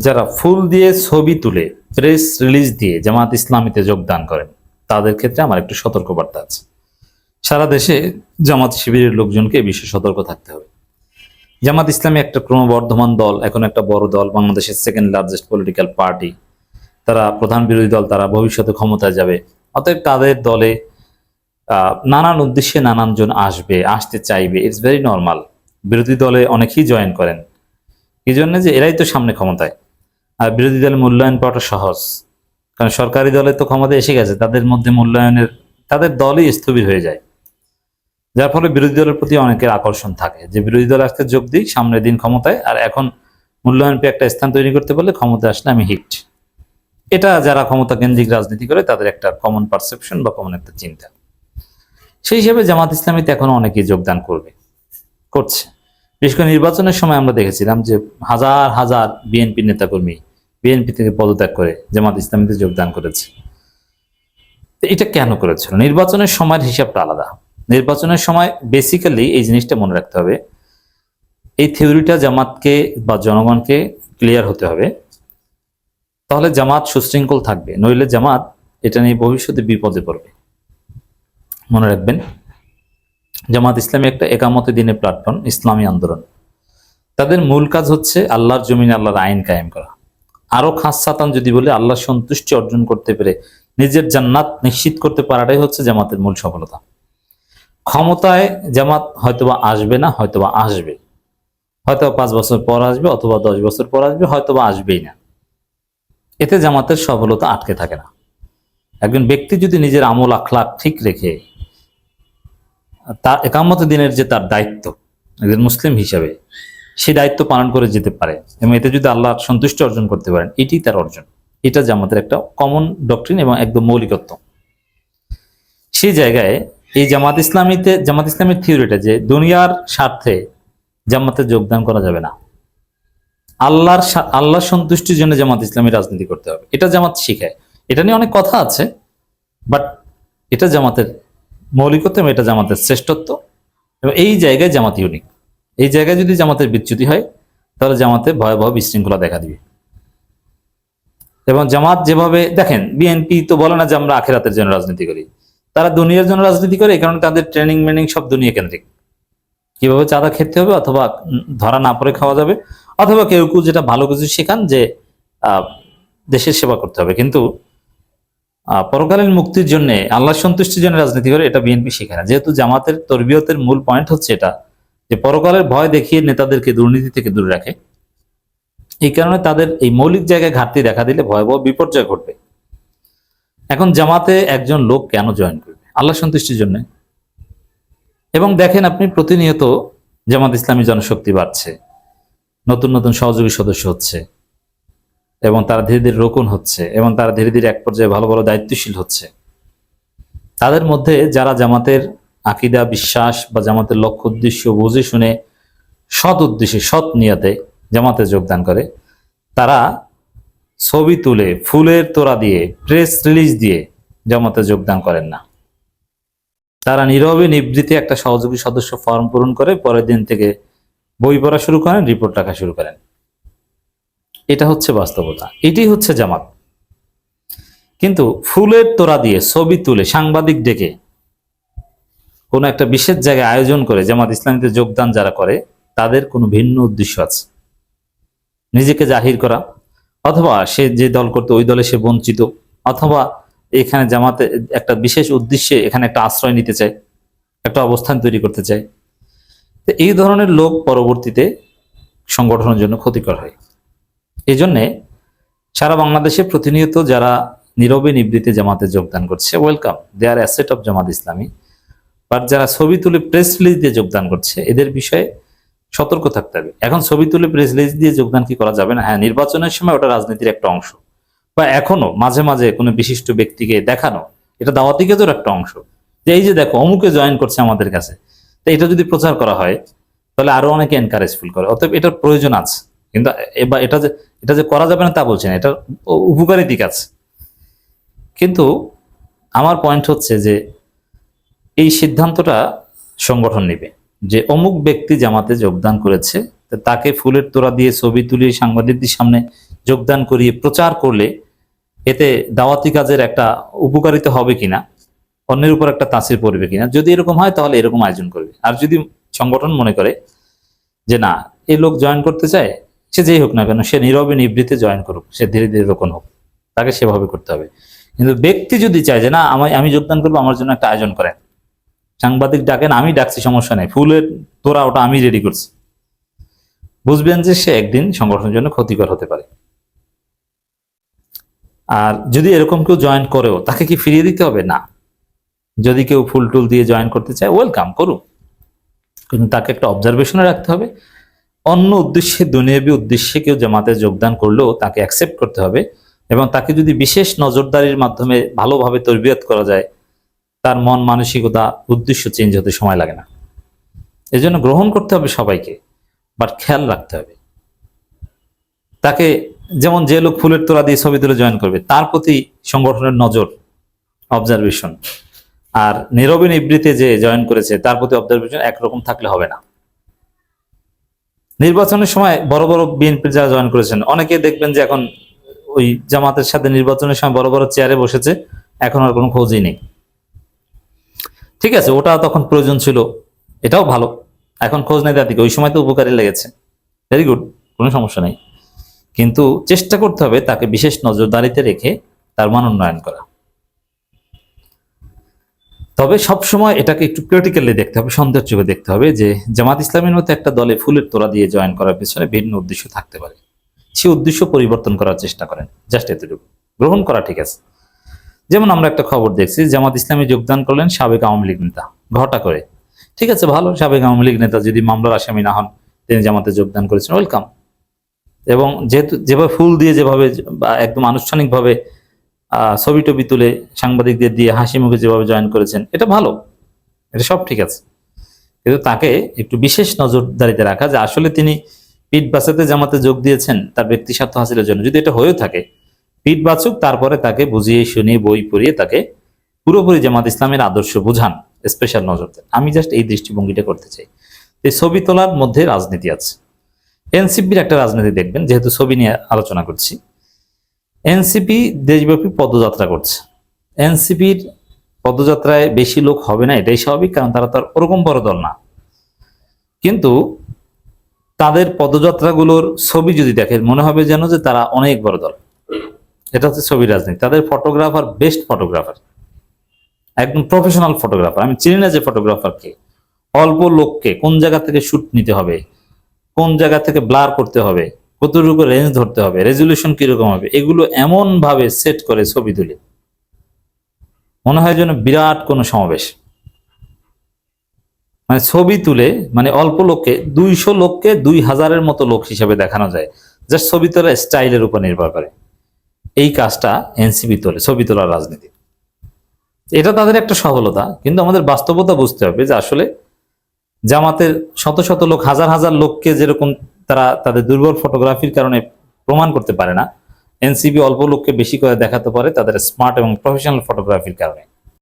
যারা ফুল দিয়ে ছবি তুলে প্রেস রিলিজ দিয়ে জামাত ইসলামীতে যোগদান করেন তাদের ক্ষেত্রে আমার একটু সতর্কবার্তা আছে। সারা দেশে জামাত শিবিরের লোকজনকে এই বিষয়ে সতর্ক থাকতে হবে। জামাত ইসলামী একটা ক্রমবর্ধমান দল, এখন একটা বড় দল, বাংলাদেশের সেকেন্ড লার্জেস্ট পলিটিক্যাল পার্টি, তারা প্রধান বিরোধী দল, তারা ভবিষ্যতে ক্ষমতায় যাবে। অতএব তাদের দলে নানান উদ্দেশ্যে নানানজন আসতে চাইবে, ইটস ভেরি নর্মাল। বিরোধী দলে অনেকেই জয়েন করেন এই জন্য যে এরাই তো সামনে ক্ষমতায়, আর বিরোধী দলে মূল্যায়ন পাওয়াটা সহজ, কারণ সরকারি দলে তো ক্ষমতা এসে গেছে, তাদের মধ্যে মূল্যায়নের তাদের দলই স্থবির হয়ে যায়, যার ফলে বিরোধী দলের প্রতি অনেকের আকর্ষণ থাকে যে বিরোধী দল আজকে যোগ দিই, সামনের দিন ক্ষমতায়, আর এখন মূল্যায়ন পেয়ে একটা স্থান তৈরি করতে পারলে ক্ষমতায় আসলে আমি হিট। এটা যারা ক্ষমতা কেন্দ্রিক রাজনীতি করে তাদের একটা কমন পারসেপশন বা কমন একটা চিন্তা। সেই হিসেবে জামাত ইসলামীতে এখন অনেকেই যোগদান করছে। বিশেষ করে নির্বাচনের সময় আমরা দেখেছিলাম যে হাজার হাজার বিএনপি নেতাকর্মী বিএনপি থেকে পদত্যাগ করে জামাত ইসলামীতে যোগদান করেছে। এটা কেন করেছিল? নির্বাচনের সময়ের হিসাবটা আলাদা। নির্বাচনের সময় বেসিক্যালি এই জিনিসটা মনে রাখতে হবে, এই থিওরিটা জামাতকে বা জনগণকে ক্লিয়ার হতে হবে, তাহলে জামাত সুশৃঙ্খল থাকবে। নইলে জামাত এটা নিয়ে ভবিষ্যতে বিপদে পড়বে। মনে রাখবেন, জামাত ইসলামী একটা একামতে দিনের প্ল্যাটফর্ম, ইসলামী আন্দোলন। তাদের মূল কাজ হচ্ছে আল্লাহর জমিনে আল্লাহর আইন কায়েম করা। আরো খাসসাতান যদি বলে আল্লাহর সন্তুষ্টি অর্জন করতে পেরে নিজের জান্নাত নিশ্চিত করতে পারাটাই হচ্ছে জামাতের মূল সফলতা। ক্ষমতায় জামাত হয়তোবা আসবে না, হয়তোবা আসবে, হয়তোবা 5 বছর পর আসবে, অথবা 10 বছর পর আসবে, হয়তোবা আসবেই না। এতে জামাতের সফলতা আটকে থাকে না। একজন ব্যক্তি যদি নিজের আমল আখলাক ঠিক রেখে তার একামত দিনের যে তার দায়িত্ব একজন মুসলিম হিসাবে, সেই দায়িত্ব পালন করে যেতে পারে এবং এতে যদি আল্লাহর সন্তুষ্টি অর্জন করতে পারেন, এটি তার অর্জন। এটা জামাতের একটা কমন ডক্ট্রিন এবং একদম মৌলিকত্ব। সেই জায়গায় এই জামাত ইসলামের থিওরিটা যে দুনিয়ার স্বার্থে জামাতে যোগদান করা যাবে না, আল্লাহর সন্তুষ্টির জন্য জামাত ইসলামী রাজনীতি করতে হবে, এটা জামাত শিখায়। এটা নিয়ে অনেক কথা আছে, বাট এটা জামাতের মৌলিকত্ব এবং এটা জামাতের শ্রেষ্ঠত্ব, এবং এই জায়গায় জামাত ইউনিক। এই জায়গায় যদি জামাতের বিচ্যুতি হয় তাহলে জামাতে ভয়াবহ বিশৃঙ্খলা দেখা দিবে। এবং জামাত যেভাবে দেখেন, বিএনপি তো বলে না যে আমরা আখিরাতের জন্য রাজনীতি করি, তারা দুনিয়ার জন্য রাজনীতি করে, এই কারণে তাদের ট্রেনিং মেনিং সব দুনিয়া কেন্দ্রিক। কিভাবে চাঁদা খেতে হবে, অথবা ধরা না পড়ে খাওয়া যাবে, অথবা কেউ কেউ যেটা ভালো কিছু শেখান যে দেশের সেবা করতে হবে, কিন্তু পরকালীন মুক্তির জন্য আল্লাহর সন্তুষ্টির জন্য রাজনীতি করে, এটা বিএনপি শেখায় না। যেহেতু জামাতের তরবিয়তের মূল পয়েন্ট হচ্ছে এটা, যে পরকালের ভয় দেখিয়ে নেতাদেরকে দুর্নীতি থেকে দূরে রাখে, এই কারণে তাদের এই মৌলিক জায়গায় ঘাটতি দেখা দিলে ভয়াবহ বিপর্যয় ঘটবে। এখন জামাতে একজন লোক কেন জয়েন করবে? আল্লাহ সন্তুষ্টির জন্য। এবং দেখেন আপনি, প্রতিনিয়ত জামাত ইসলামী জনশক্তি বাড়ছে, নতুন নতুন সহযোগী সদস্য হচ্ছে, এবং তারা ধীরে ধীরে রোকন হচ্ছে, এবং তারা ধীরে ধীরে এক পর্যায়ে ভালো ভালো দায়িত্বশীল হচ্ছে। তাদের মধ্যে যারা জামাতের আকীদা, বিশ্বাস বা জামাতের লক্ষ্য উদ্দেশ্য বুঝে শুনে সৎ উদ্দেশ্যে সৎ নিয়তে জামাতে যোগদান করে, তারা ছবি তুলে ফুলের তোড়া দিয়ে প্রেস রিলিজ দিয়ে জামাতে যোগদান করেন না। তারা নীরবে নিবৃত্তে একটা সহযোগী সদস্য ফর্ম পূরণ করে পরের দিন থেকে বই পড়া শুরু করেন, রিপোর্ট রাখা শুরু করেন। এটা হচ্ছে বাস্তবতা, এটাই হচ্ছে জামাত। কিন্তু ফুলের তোড়া দিয়ে ছবি তুলে সাংবাদিক ডেকে কোনো একটা বিশেষ জায়গায় আয়োজন করে জামাত ইসলামীতে যোগদান যারা করে, তাদের কোনো ভিন্ন উদ্দেশ্য আছে। নিজেকে জাহির করা, অথবা সে যে দল করতে ওই দলে সে বঞ্চিত, অথবা এখানে জামাতে একটা বিশেষ উদ্দেশ্যে এখানে একটা আশ্রয় নিতে চায়, একটা অবস্থান তৈরি করতে চায়। তো এই ধরনের লোক পরবর্তীতে সংগঠনের জন্য ক্ষতিকর হয়। এই জন্যে সারা বাংলাদেশে প্রতিনিয়ত যারা নীরবে নিবৃত্তে জামাতে যোগদান করছে, welcome, they are asset of Jamaat Islami. But যারা ছবি তুলে প্রেস রিলিজ দিয়ে যোগদান করছে, এদের বিষয়ে সতর্ক থাকতে হবে। এখন ছবি তুলে প্রেস রিলিজ দিয়ে যোগদান কি করা যাবে না? হ্যাঁ, নির্বাচনের সময় ওটা রাজনীতির একটা অংশ, বা এখনো মাঝে মাঝে কোনো বিশিষ্ট ব্যক্তিকে দেখানো, এটা দাওয়াতি কাজের একটা অংশ, যে এই যে দেখো অমুকে জয়েন করছে আমাদের কাছে। তো এটা যদি প্রচার করা হয় তাহলে আরো অনেকে এনকারেজ ফিল করে। অতএব এটার প্রয়োজন আছে, কিন্তু এবার এটা যে করা যাবে না তা বলছে না, এটার উপকারী দিক আছে। কিন্তু আমার পয়েন্ট হচ্ছে যে এই সিদ্ধান্তটা সংগঠন নেবে যে অমুক ব্যক্তি জামাতে যোগদান করেছে, তাকে ফুলের তোড়া দিয়ে ছবি তুলিয়ে সাংবাদিকদের সামনে যোগদান করিয়ে প্রচার করলে এতে দাওয়াতি কাজের একটা উপকারিতা হবে কিনা, অন্যের উপর একটা তাসির পড়বে কিনা, যদি এরকম হয় তাহলে এরকম আয়োজন করবে। আর যদি সংগঠন মনে করে যে না, এই লোক জয়েন করতে চায়, সে যেই হোক না কেন, সে নীরবে নিবৃত্তে জয়েন করুক, সে ধীরে ধীরে রোপণ হোক, তাকে সেভাবে করতে হবে। কিন্তু ব্যক্তি যদি চায় যে না আমি যোগদান করবো, আমার জন্য একটা আয়োজন করেন, সাংবাদিক ডাকেন, আমি ডাকছি, সমস্যা নেই, ফুলের তোরা ওটা আমি রেডি করছি, বুঝবেন যে সে একদিন সংগঠনের জন্য ক্ষতিকর হতে পারে। আর যদি এরকম কেউ জয়েন করেও, তাকে কি ফিরিয়ে দিতে হবে? না। যদি কেউ ফুল টুল দিয়ে জয়েন করতে চায়, ওয়েলকাম করুক, কিন্তু তাকে একটা অবজারভেশনে রাখতে হবে। অন্য উদ্দেশ্যে, দুনিয়াবী উদ্দেশ্যে কেউ জামাতে যোগদান করলেও তাকে অ্যাকসেপ্ট করতে হবে, এবং তাকে যদি বিশেষ নজরদারির মাধ্যমে ভালোভাবে তরবিয়ত করা যায়, তার মন মানসিকতা উদ্দেশ্য চেঞ্জ হতে সময় লাগে না। এজন্য গ্রহণ করতে হবে সবাইকে, বাট খেয়াল রাখতে হবে তাকে। যেমন যে লোক ফুলের তোড়া দিয়ে ছবি তুলে জয়েন করবে, তার প্রতি সংগঠনের নজর, অবজারভেশন, আর নীরবে নিবৃত্তে যে জয়েন করেছে তার প্রতি অবজারভেশন একরকম থাকলে হবে না। নির্বাচনের সময় বড় বড় বিএনপির যারা জয়েন করেছেন, অনেকে দেখবেন যে এখন ওই জামাতের সাথে নির্বাচনের সময় বড় বড় চেয়ারে বসেছে, এখন আর কোনো খোঁজই নেই। ঠিক আছে, ওটা তখন প্রয়োজন ছিল, এটাও ভালো। এখন খোঁজ নেই তাদেরকে, ওই সময় তো উপকারী লেগেছে, ভেরি গুড, কোনো সমস্যা নেই। কিন্তু চেষ্টা করতে হবে তাকে বিশেষ নজরদারিতে রেখে তার মান উন্নয়ন করা। তবে সবসময় এটাকে একটু ক্রিটিক্যালি দেখতে হবে, সন্দেহের চোখে দেখতে হবে যে জামাত ইসলামের মতো একটা দলে ফুলের তোড়া দিয়ে জয়েন করার পেছনে ভিন্ন উদ্দেশ্য থাকতে পারে। সে উদ্দেশ্য পরিবর্তন করার চেষ্টা করেন, জাস্ট এতটুকু গ্রহণ করা ঠিক আছে। যেমন আমরা একটা খবর দেখছি, জামাত ইসলামে যোগদান করলেন সাবেক আওয়ামী লীগ নেতা, ঘটা করে। ঠিক আছে, ভালো, সাবেক আওয়ামী লীগ নেতা যদি মামলার আসামি না হন, তিনি জামাতে যোগদান করেছেন, ওয়েলকাম। এবং যেহেতু যেভাবে ফুল দিয়ে, যেভাবে একদম আনুষ্ঠানিকভাবে ছবি টবি তুলে সাংবাদিকদের দিয়ে হাসি মুখে যেভাবে জয়েন করেছেন, এটা ভালো, এটা সব ঠিক আছে। কিন্তু তাকে একটু বিশেষ নজরদারিতে রাখা, যে আসলে তিনি পিঠ বাঁচাতে জামাতে যোগ দিয়েছেন তার ব্যক্তি স্বার্থ হাসিলের জন্য। যদি এটা হয়েও থাকে, পিঠ বাঁচুক, তারপরে তাকে বুঝিয়ে শুনিয়ে বই পড়িয়ে তাকে পুরোপুরি জামাত ইসলামের আদর্শ বুঝান, স্পেশাল নজর দেন। আমি জাস্ট এই দৃষ্টিভঙ্গিটা করতে চাই। এই ছবি তোলার মধ্যে রাজনীতি আছে। এনসিপির একটা রাজনীতি দেখবেন, যেহেতু ছবি নিয়ে আলোচনা করছি, এনসিপি দেশব্যাপী পদযাত্রা করছে। এনসিপির পদযাত্রায় বেশি লোক হবে না, এটাই স্বাভাবিক, কারণ তারা তো আর ওরকম বড় দল না। কিন্তু তাদের পদযাত্রাগুলোর ছবি যদি দেখেন, মনে হবে যেন যে তারা অনেক বড় দল। এটা হচ্ছে ছবি রাজনীতি। তাদের ফটোগ্রাফার বেস্ট ফটোগ্রাফার, একদম প্রফেশনাল ফটোগ্রাফার। আমি চিনি না যে ফটোগ্রাফারকে, অল্প লোককে কোন জায়গা থেকে শুট নিতে হবে, কোন জায়গা থেকে ব্লার করতে হবে, কতটুকু রেঞ্জ ধরতে হবে, রেজুলেশন কিরকম হবে, এগুলো এমন ভাবে সেট করে ছবি তুলে মনে হয় যেন বিরাট কোনো সমাবেশ। মানে ছবি তুলে, মানে অল্প লোককে, 200 লোককে 2000-এর মতো লোক হিসাবে দেখানো যায়, জাস্ট ছবি তোলা স্টাইলের উপর নির্ভর করে। এই কাজটা এনসিপি তোলে, ছবি তোলার রাজনীতি। এটা তাদের একটা সফলতা, কিন্তু আমাদের বাস্তবতা বুঝতে হবে যে আসলে জামাতের শত শত লোক, হাজার হাজার লোককে যেরকম তারা তাদের দুর্বল ফটোগ্রাফির কারণে প্রমাণ করতে পারে না, এনসিপি অল্প লোককে বেশি করে দেখাতে পারে তাদের স্মার্ট এবং প্রফেশনাল ফটোগ্রাফির কারণে।